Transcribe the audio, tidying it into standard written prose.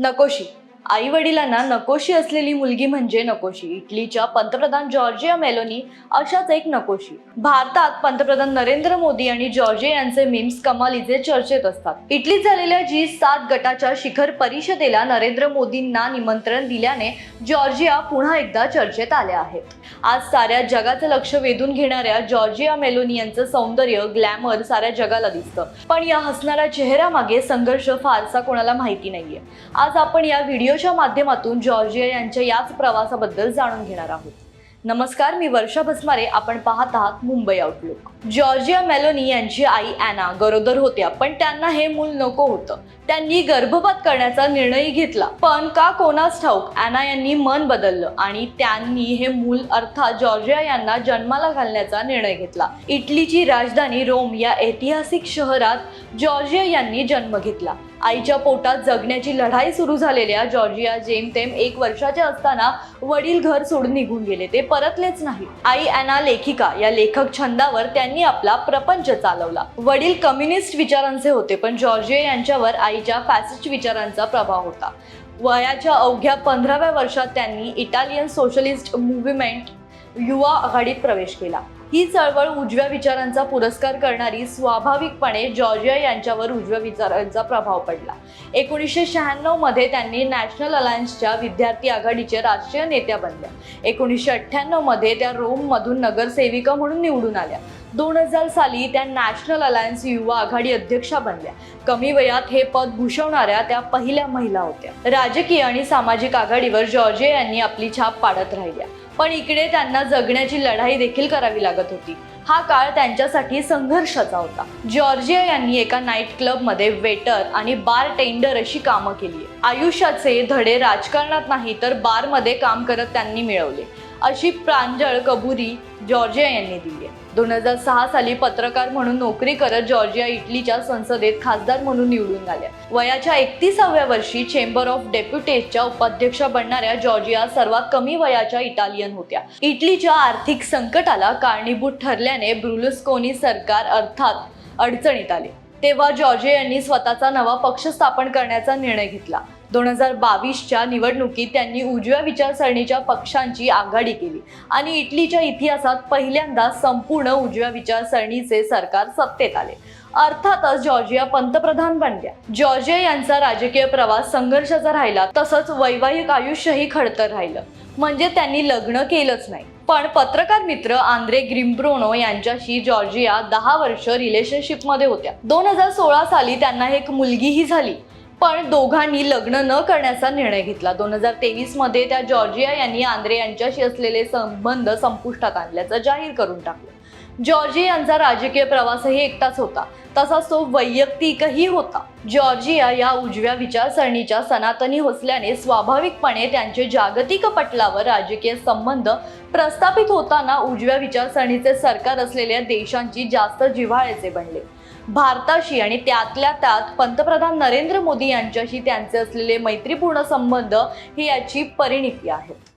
नकोशी. आई वडिलांना नकोशी असलेली मुलगी म्हणजे नकोशी. इटलीच्या पंतप्रधान जॉर्जिया मेलोनी अशाच एक नकोशी. भारतात पंतप्रधान नरेंद्र मोदी आणि जॉर्जिया यांचे मीम्स कमालीचे चर्चेत असतात. इटलीत झालेल्या G7 गटाच्या शिखर परिषदेला नरेंद्र मोदींना निमंत्रण दिल्याने जॉर्जिया पुन्हा एकदा चर्चेत आल्या आहेत. आज साऱ्या जगाचं लक्ष वेधून घेणाऱ्या जॉर्जिया मेलोनी यांचं सौंदर्य, ग्लॅमर साऱ्या जगाला दिसतं. पण या हसणाऱ्या चेहऱ्यामागे संघर्ष फारसा कोणाला माहिती नाहीये. आज आपण या व्हिडिओच्या माध्यमातून जॉर्जिया यांच्या याच प्रवासाबद्दल जाणून घेणार आहोत. नमस्कार, मी वर्षा भस्मारे. आपण पाहत आहात मुंबई आउटलुक. जॉर्जिया मेलोनी यांची आई अॅना गरोदर होत्या, पण त्यांना हे मूल नको होतं. त्यांनी गर्भपात करण्याचा निर्णय घेतला. पण का कोणास ठाऊक अॅना यांनी मन बदललं आणि त्यांनी हे मूल अर्थात जॉर्जिया यांना जन्माला घालण्याचा निर्णय घेतला. इटलीची राजधानी रोम या ऐतिहासिक शहरात जॉर्जिया यांनी जन्म घेतला. आईच्या पोटात जगण्याची लढाई सुरू झालेल्या जॉर्जिया जेमतेम 1 वर्षाच्या असताना वडील घर सोडून निघून गेले. ते परतलेच नाही. आई अॅना लेखिका, या लेखक छंदावर त्यांनी आपला प्रपंच चालवला. वडील कम्युनिस्ट विचारांचे होते, पण जॉर्जिया यांच्यावर आईच्या फॅसिस्ट विचारांचा प्रभाव होता. वयाच्या अवघ्या 15व्या वर्षात त्यांनी इटालियन सोशलिस्ट मूव्हमेंट युवा आघाडीत प्रवेश केला. ही चळवळ उजव्या विचारांचा पुरस्कार करणारी. स्वाभाविकपणे जॉर्जिया यांच्यावर उजव्या विचारांचा प्रभाव पडला. 1996 मध्ये त्यांनी नॅशनल अलायन्सच्या विद्यार्थी आघाडीच्या राष्ट्रीय नेत्या बनल्या. 1998 मध्ये त्या रोम मधून नगरसेविका म्हणून निवडून आल्या. 2000 साली त्या नॅशनल अलायन्स युवा आघाडी अध्यक्षा बनल्या. कमी वयात हे पद भूषवणाऱ्या त्या पहिल्या महिला होत्या. राजकीय आणि सामाजिक आघाडीवर जॉर्जिया यांनी आपली छाप पाडत राहिल्या. पण इकडे त्यांना जगण्याची लढाई देखील करावी लागत होती. हा काळ त्यांच्यासाठी संघर्षाचा होता. जॉर्जिया यांनी एका नाईट क्लब मध्ये वेटर आणि बारटेंडर अशी कामं केली. आयुष्याचे धडे राजकारणात नाही तर बार मध्ये काम करत त्यांनी मिळवले, अशी प्रांजळ कबुली जॉर्जिया यांनी दिली. 2006 साली पत्रकार म्हणून नोकरी करत जॉर्जिया इटलीच्या संसदेत खासदार म्हणून निवडून आल्या. वयाच्या 31व्या वर्षी चेंबर ऑफ डेप्युटेजच्या उपाध्यक्ष बनणाऱ्या जॉर्जिया सर्वात कमी वयाच्या इटालियन होत्या. इटलीच्या आर्थिक संकटाला कारणीभूत ठरल्याने ब्रुलुस्कोनी सरकार अर्थात अडचणीत आले. तेव्हा जॉर्जिया यांनी स्वतःचा नवा पक्ष स्थापन करण्याचा निर्णय घेतला. 2022च्या निवडणुकीत त्यांनी उजव्या विचारसरणीच्या पक्षांची आघाडी केली आणि इटलीच्या इतिहासात पहिल्यांदा संपूर्ण उजव्या विचारसरणीचे सरकार सत्तेत आले. अर्थातच जॉर्जिया पंतप्रधान बनल्या. जॉर्जिया यांचा राजकीय प्रवास संघर्षाचा राहिला, तसंच वैवाहिक आयुष्यही खडतर राहिलं. म्हणजे त्यांनी लग्न केलंच नाही. पण पत्रकार मित्र आंद्रे ग्रिम्ब्रोनो यांच्याशी जॉर्जिया 10 वर्ष रिलेशनशिपमध्ये होत्या. 2016 साली त्यांना एक मुलगीही झाली. पण दोघांनी लग्न न करण्याचा निर्णय घेतला. 2023 मध्ये त्या जॉर्जिया यांनी आंद्रे यांच्याशी असलेले संबंध संपुष्टात आणल्याचं जाहीर करून टाकलं. जॉर्जिया यांचा राजकीय प्रवासही एकटाच होता, तसाच तो वैयक्तिकही होता. जॉर्जिया या उजव्या विचारसरणीच्या सनातनी असल्याने स्वाभाविकपणे त्यांचे जागतिक पटलावर राजकीय संबंध प्रस्थापित होताना उजव्या विचारसरणीचे सरकार असलेल्या देशांची जास्त जिव्हाळ्याचे बनले. भारताशी आणि त्यातल्या त्यात पंतप्रधान नरेंद्र मोदी यांच्याशी त्यांचे असलेले मैत्रीपूर्ण संबंध ही याची परिणिती आहेत.